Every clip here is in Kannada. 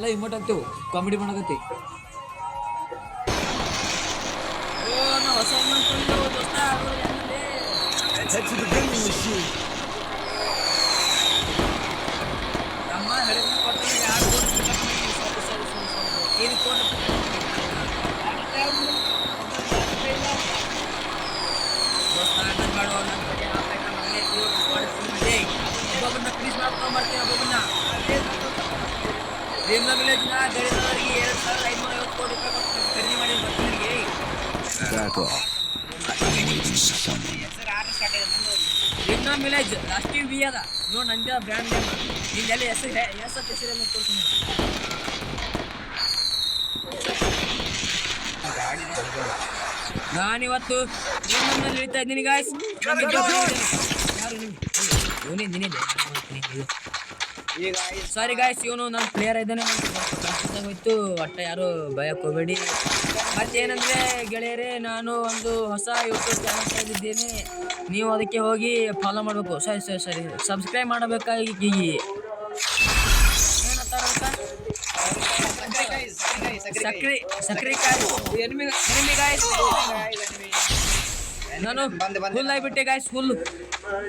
ಎಲ್ಲ ಇಮೋಟ್ ಆಗ್ತೇವೆ ಕಾಮಿಡಿ ಮಾಡಕತ್ತಿ ಹೊಸ Head to the vending machine. ನಮ್ಮ ಹೇಳಿದ ಕೊಟ್ಟರೆ ಯಾರು ಏನು ಕೊಟ್ಟು ಒಬ್ಬೊಬ್ಬರನ್ನ ಪ್ಲೀಸ್ ಮಾಡ್ಕೊಂಡು ಬರ್ತೀನಿ ಒಬ್ಬೊಬ್ಬರನ್ನ ಭೀಮ್ಲಾ ವಿಲೇಜ್ನ ಗಡಿದವರಿಗೆ 2550 ಕೋಟಿ ರೂಪಾಯಿ ಖರೀದಿ ಮಾಡಿ ಬರ್ತೀನಿ ಭೀಮ್ಲಾ ವಿಲೇಜ್ ರಾಷ್ಟ್ರೀಯ ವಿ ಅದ ನೋಡಿ ನಂದೇ ಬ್ರ್ಯಾಂಡ್ ನೇಮ್ ನಿಂದೆಲ್ಲ ಹೆಸರೆಲ್ಲ ತೋರಿಸ್ತೀನಿ ನಾನಿವತ್ತು ಭೀಮ್ಲಾನಲ್ಲಿ ಇಳಿತಾ ಇದ್ದೀನಿ ಗಾಯ್ಸ್ ಸಾರಿ ಗಾಯ್ಸ್ ಇವನು ನನ್ನ ಪ್ಲೇಯರ್ ಇದ್ದಾನೆ ಹೋಯ್ತು ಒಟ್ಟ ಯಾರು ಭಯಕ್ಕೆ ಹೋಗಬೇಡಿ ಮತ್ತೇನಂದರೆ ಗೆಳೆಯರೇ ನಾನು ಒಂದು ಹೊಸ ಯೂಟ್ಯೂಬ್ ಚಾನಲ್ ತೆಗೆದಿದ್ದೇನೆ ನೀವು ಅದಕ್ಕೆ ಹೋಗಿ ಫಾಲೋ ಮಾಡಬೇಕು ಸರಿ ಸಬ್ಸ್ಕ್ರೈಬ್ ಮಾಡಬೇಕಾಗಿ ಏನಂತಾರ ಸಕ್ರೆ ಗಾಯ್ಸ್ ನಾನು ಹುಲ್ಲು ಆಗಿಬಿಟ್ಟೆ ಗಾಯ್ಸ್ ಹುಲ್ಲು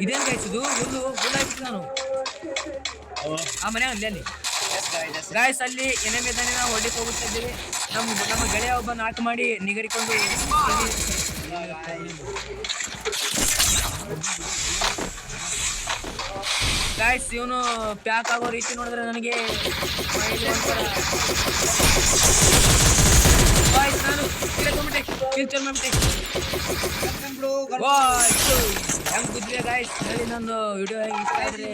ಇದೇನು ಗಾಯ್ಸ್ ಇದು ಹುಲ್ಲು ಆಗಿಬಿಟ್ಟು ನಾನು ಆ ಮನೆ ಅಲ್ಲಿ ಗಾಯ್ಸ್ ಅಲ್ಲಿ ಎನೆಮಿದಾನೆ ನಾವು ಹೊಡಿಕ್ ಹೋಗುತ್ತಾ ಇದ್ದೀವಿ ನಮ್ಮ ಗೆಳೆಯ ಒಬ್ಬ ನಾಲ್ಕು ಮಾಡಿ ನಿಗರಿಕೊಂಡು ಗಾಯ್ಸ್ ಇವನು ಪ್ಯಾಕ್ ಆಗೋ ರೀತಿ ನೋಡಿದ್ರೆ ನನಗೆ ನಾನು ಹೆಂಗ್ ಕುದ್ರೆ ಗಾಯ್ಸ್ ಹೇಳಿ ನಂದು ವಿಡಿಯೋ ಇಷ್ಟ ಇದ್ರೆ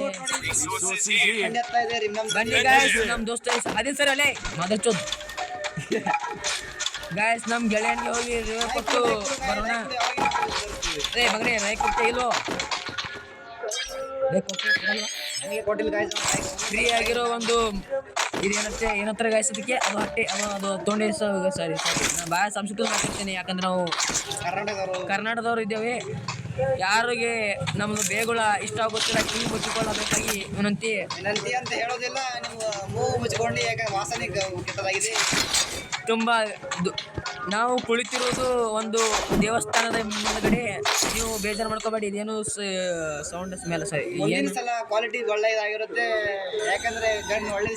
ಬನ್ನಿ ಗಾಯ್ಸ್ ನಮ್ಮ ದೋಸ್ತ ಅದೇ ಸರ್ ಅಲ್ಲೇ ಮದಚ್ಚೋದು ಗಾಯ್ಸ್ ನಮ್ಮ ಗೆಳೆಯನಿಗೆ ಹೋಗಿ ರಿವರ್ ಕೊಟ್ಟು ಬರೋಣ ರೇ ಮಗನೇ ರೈ ಕೊಟ್ಟೆ ಇಲ್ಲೋ ಫ್ರೀ ಆಗಿರೋ ಒಂದು ಇದೇನತ್ತೆ ಏನತ್ರ ಗಾಯಿಸೋದಕ್ಕೆ ಅದು ಹಟ್ಟೆ ಅದು ತೊಂಡೆ ಸಾರಿ ನಾನು ಭಾಳ ಸಂಸ್ಕೃತ ಮಾತಾಡ್ತೇನೆ ಯಾಕಂದ್ರೆ ನಾವು ಕರ್ನಾಟಕದವ್ರು ಇದ್ದೇವೆ ಯಾರಿಗೆ ನಮ್ದು ಬೇಗುಳ ಇಷ್ಟ ಆಗುತ್ತಿಲ್ಲ ಕಿವಿ ಮುಚ್ಚಿಕೊಳ್ಳಬೇಕಾಗಿ ವಿನಂತಿ ಅಂತ ಹೇಳೋದಿಲ್ಲ ನೀವು ಮೂಗು ಮುಚ್ಚಿಕೊಂಡು ಯಾಕೆ ವಾಸನೆ ಕೆಟ್ಟದಾಗಿದೆ ತುಂಬ ನಾವು ಕುಳಿತಿರೋದು ಒಂದು ದೇವಸ್ಥಾನದ ಮುಂದಗಡೆ ನೀವು ಬೇಜಾರು ಮಾಡ್ಕೋಬೇಡಿ ಇದೇನು ಸೌಂಡ್ ಸ್ಮೆಲ್ ಸರಿ ಏನು ಸಲ ಕ್ವಾಲಿಟಿ ಒಳ್ಳೆಯದಾಗಿರುತ್ತೆ ಯಾಕಂದ್ರೆ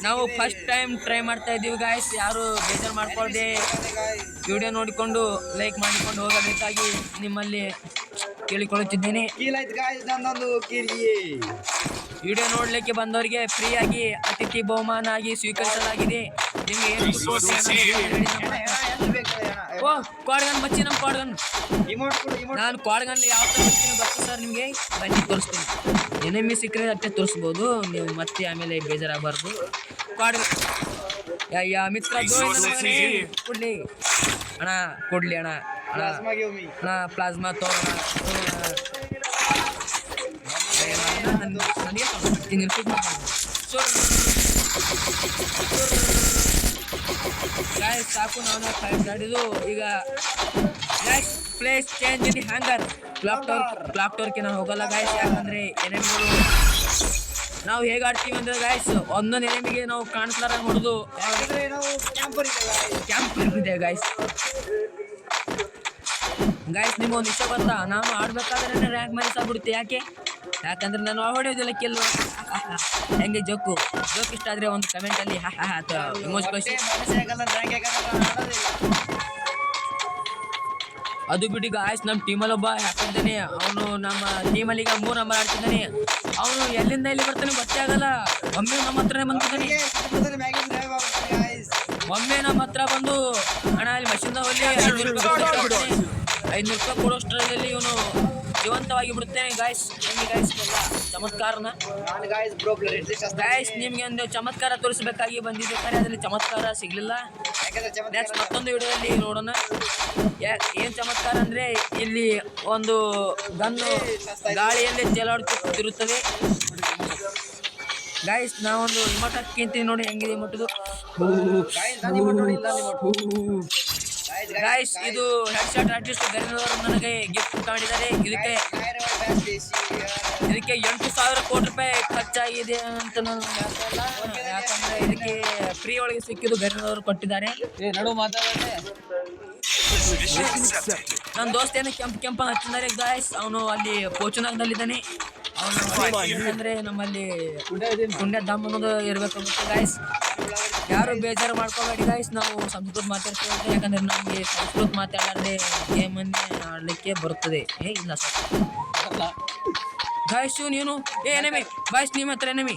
ನಾವು ಫಸ್ಟ್ ಟೈಮ್ ಟ್ರೈ ಮಾಡ್ತಾ ಇದ್ದೀವಿ ಗಾಯ್ಸ್ ಯಾರು ಬೇಜಾರು ಮಾಡ್ಕೊಳ್ಳದೆ ವಿಡಿಯೋ ನೋಡಿಕೊಂಡು ಲೈಕ್ ಮಾಡಿಕೊಂಡು ಹೋಗಬೇಕಾಗಿ ನಿಮ್ಮಲ್ಲಿ ಕೇಳಿಕೊಳ್ಳುತ್ತಿದ್ದೇನೆ ವಿಡಿಯೋ ನೋಡಲಿಕ್ಕೆ ಬಂದವರಿಗೆ ಫ್ರೀಯಾಗಿ ಅತಿಥಿ ಬಹುಮಾನ ಆಗಿ ಸ್ವೀಕರಿಸಲಾಗಿದೆ ನಿಮಗೆ ಓ ಕ್ವಾಡ್ಗನ್ ಬಚ್ಚಿ ನಮ್ಮ ಕ್ವಾಡ್ಗನ್ ನಾನು ಕ್ವಾಡ್ಗನ್ ಯಾವ ಥರ ಬರ್ತೀನಿ ಗೊತ್ತು ಸರ್ ನಿಮಗೆ ಬನ್ನಿ ತೋರಿಸ್ತೀನಿ ಎನೆಮಿ ಸಿಕ್ಕರೆ ಅಷ್ಟೇ ತೋರಿಸ್ಬೋದು ನೀವು ಮತ್ತೆ ಆಮೇಲೆ ಬೇಜಾರಾಗಬಾರ್ದು ಕ್ವಾಡ್ಗನ್ ಮಿತ್ರ ಕೊಡ್ಲಿ ಅಣ್ಣ ಕೊಡ್ಲಿ ಅಣ್ಣ ಅಣ್ಣ ಪ್ಲಾಸ್ಮಾ ತೋರೋಣ ಗಾಯ್ಸ್ ಸಾಕು ನಾವು ಫೈಟ್ ಆಡಿದ್ದು ಈಗ next place change in hangar clock ಟವರ್ಗೆ ನಾವು ಹೋಗಲ್ಲ ಗಾಯ್ಸ್ ಯಾಕಂದರೆ ಎನೆಮಿಗಳು ನಾವು ಹೇಗೆ ಆಡ್ತೀವಿ ಅಂದರೆ ಗಾಯ್ಸ್ ಒಂದೊಂದು ಎನೆಮಿಗೆ ನಾವು ಕಾಣಿಸ್ಲಾರ ಹೊಡೆದು ಕ್ಯಾಂಪರ್ ಇದೆ ಗಾಯ್ಸ್ ನಿಮಗೊಂದು ವಿಷಯ ಗೊತ್ತಾ ನಾನು ಆಡ್ಬೇಕಾದ್ರೆ ರ್ಯಾಂಕ್ ಮೈನಸ್ ಆಗ್ಬಿಡುತ್ತೆ ಯಾಕಂದ್ರೆ ನಾನು ಹೊಡೆಯೋದಿಲ್ಲ ಕೆಲವು ಹೆಂಗೆ ಜೋಕು ಇಷ್ಟ ಆದರೆ ಒಂದು ಕಮೆಂಟಲ್ಲಿ ಅಥವಾ ಇಮೋಜ್ ಕಳಿಸಿ ಅದು ಬಿಡಿ ಗಾಯ್ಸ್ ನಮ್ಮ ಟೀಮಲ್ಲಿ ಒಬ್ಬ ಹಾಕಿದ್ದಾನೆ ಅವನು ನಮ್ಮ ಟೀಮಲ್ಲಿ ಈಗ 3 ನಂಬರ್ ಆಡ್ತಿದ್ದಾನೆ ಅವನು ಎಲ್ಲಿಂದ ಎಲ್ಲಿ ಬರ್ತಾನೆ ಗೊತ್ತೇ ಆಗಲ್ಲ ಒಮ್ಮೆ ನಮ್ಮ ಹತ್ರನೇ ಬಂದಿದ್ದಾನೆ ಒಮ್ಮೆ ನಮ್ಮ ಹತ್ರ ಬಂದು ಹಣ ಅಲ್ಲಿ ಮಷಿನ್ದ ಹೋಗಿ 500 ರೂಪಾಯಿ ಕೊಡೋಷ್ಟರಲ್ಲಿ ಇವನು ಜೀವಂತವಾಗಿ ಬಿಡುತ್ತೇನೆ ಗಾಯ್ಸ್ ನಿಮಗೆ ಗಾಯ್ಸ್ ಚಮತ್ಕಾರನ ಗಾಯ್ಸ್ ನಿಮಗೆ ಒಂದು ಚಮತ್ಕಾರ ತೋರಿಸಬೇಕಾಗಿ ಬಂದಿದ್ದೆ ಖರೆ ಅದರಲ್ಲಿ ಚಮತ್ಕಾರ ಸಿಗಲಿಲ್ಲ ನೆಕ್ಸ್ಟ್ ಮತ್ತೊಂದು ವಿಡಿಯೋದಲ್ಲಿ ನೋಡೋಣ ಏನು ಚಮತ್ಕಾರ ಅಂದರೆ ಇಲ್ಲಿ ಒಂದು ಗನ್ನು ಗಾಳಿಯಲ್ಲಿ ತೇಲಾಡುತ್ತಿರುತ್ತದೆ ಗಾಯ್ಸ್ ನಾವೊಂದು ಇಮೋಟ್ ಹಾಕ್ಕಿಂತೀನಿ ನೋಡಿ ಹೆಂಗಿದೆ ಇಮೋಟದು ಗಾಯ್ಸ್ ಇದು ಹೆಡ್ಶಾಟ್ ಆರ್ಟಿಸ್ಟ್ ಗರಿನವರು ನನಗೆ ಗಿಫ್ಟ್ ಮಾಡಿದ್ದಾರೆ ಇದಕ್ಕೆ ಇದಕ್ಕೆ 8,000 ಕೋಟಿ ರೂಪಾಯಿ ಖರ್ಚಾಗಿದೆ ಅಂತ ನಾನು ಹೇಳ್ತಾ ಇಲ್ಲ. ಯಾಕಂದ್ರೆ ಇದಕ್ಕೆ ಫ್ರೀ ಒಳಗೆ ಸಿಕ್ಕಿದ್ದು ಗರಿನವರು ಕೊಟ್ಟಿದ್ದಾರೆ. ನನ್ನ ದೋಸ್ತ ಏನು ಕೆಂಪು ಹಚ್ಚಿದ್ದಾರೆ ಗಾಯ್ಸ್. ಅವನು ಅಲ್ಲಿ ಪೋಚುನಾಗದಲ್ಲಿದ್ದಾನೆ. ಅವನು ಅಂದ್ರೆ ನಮ್ಮಲ್ಲಿ ಪುಣ್ಯ ಧಾಮ್ ಅನ್ನೋದು ಇರ್ಬೇಕಾಗುತ್ತೆ ಗಾಯ್ಸ್. ಯಾರು ಬೇಜಾರು ಮಾಡ್ಕೋಬೇಡಿ ಗಾಯ್ಸ್. ನಾವು ಸಂಸ್ಕೃತ ಮಾತಾಡ್ತೀವಿ, ಯಾಕಂದ್ರೆ ನಮಗೆ ಸಂಸ್ಕೃತ ಮಾತಾಡಲಾರ್ದೆ ಗೇಮನ್ನೇ ಆಡಲಿಕ್ಕೆ ಬರುತ್ತದೆ. ಇಲ್ಲ ಸರ್ ಗಾಯ್ಸ್. ಇವನೇನು ಎನಿಮಿ ಗಾಯ್ಸ್, ನಿಮ್ಮ ಹತ್ರ ಎನಿಮಿ.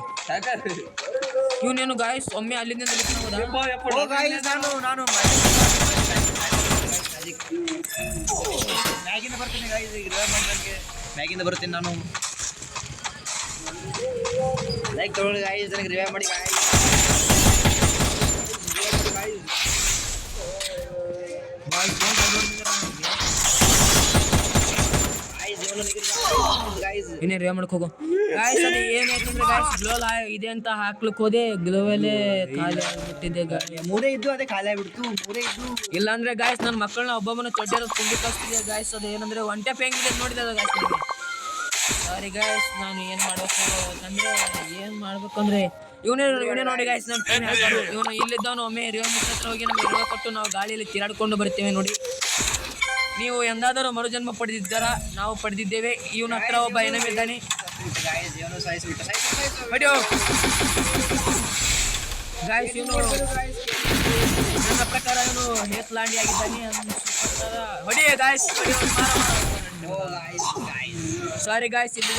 ಇವನೇನು ಗಾಯ್ಸ್ ಒಮ್ಮೆ ಅಲ್ಲಿಂದ ನಾನು ಮ್ಯಾಗಿಂದ ಬರ್ತೀನಿ ಗಾಯ್ಸ್. ಈಗ ಮ್ಯಾಗಿಂದ ಬರ್ತೀನಿ ನಾನು. ಲೈಕ್ ತಗೊಳ್ಳಿ ಗಾಯ್ಸ್, ನನಗೆ ರಿವೈವ್ ಮಾಡಿ ಗಾಯ್ಸ್. ಇನ್ನೇ ರಿವೈವ್ ಮಾಡಕ್ ಹೋಗೋ ಗಾಯ್ಸ್. ಅದು ಏನಾಯ್ತಂದ್ರೆ ಗಾಯ್ಸ್ ಗ್ಲೋ ಇದೆ ಅಂತ ಹಾಕ್ಲಿಕ್ಕೆ ಹೋದೆ, ಗ್ಲೋವಲ್ಲೇ ಖಾಲಿ ಆಗಿಬಿಟ್ಟಿದೆ ಗಾಯ್ಸ್. ಮೂರೇ ಇದ್ದು ಅದೇ ಖಾಲಿ ಆಗ್ಬಿಡ್ತು. ಮೂರೇ ಇದ್ದು ಇಲ್ಲಾಂದ್ರೆ ಗಾಯ್ಸ್ ನನ್ನ ಮಕ್ಕಳನ್ನ ಒಬ್ಬೊಬ್ಬನ ಚೊಡ್ಡಿರೋದು ತುಂಬಿ ಕಳಿಸ್ತಿದೆ ಗಾಯ್ಸ್. ಅದು ಏನಂದ್ರೆ ಒಂಟೆ ಹೆಂಗಿದೆ ನೋಡಿದೆ ಅದು ಗಾಯ್ಸ್. ಸಾರಿ ಗಾಯ್ಸ್, ನಾನು ಏನು ಮಾಡ್ಬೇಕಂದ್ರೆ ಇವನೇ ನೋಡಿ ಗಾಯ್ಸ್. ನಮ್ಮ ಇವನು ಇಲ್ಲಿದ್ದವನು ಒಮ್ಮೆ ರಿವೈವ್ ಹತ್ರ ಹೋಗಿ ನಮಗೆ ರಿವೈವ್ ಕೊಟ್ಟು ನಾವು ಗಾಳಿಯಲ್ಲಿ ತಿರಾಡ್ಕೊಂಡು ಬರ್ತೇವೆ ನೋಡಿ. ನೀವು ಎಂದಾದರೂ ಮರುಜನ್ಮ ಪಡೆದಿದ್ದಾರಾ? ನಾವು ಪಡೆದಿದ್ದೇವೆ. ಇವನ ಹತ್ರ ಒಬ್ಬ ಎನಿಮಿ ಇದ್ದಾನೆ. ಗಾಯ್ಸ್ ಇವನು ನನ್ನ ಪ್ರಕಾರ ಇವನು ಹೇತ್ಲಾಂಡಿ ಆಗಿದ್ದಾನೆ. ಹೊಡಿಯೇ ಗಾಯ್ಸ್, ಸಾರಿ ಗಾಯ್ಸ್, ಇಲ್ಲಿ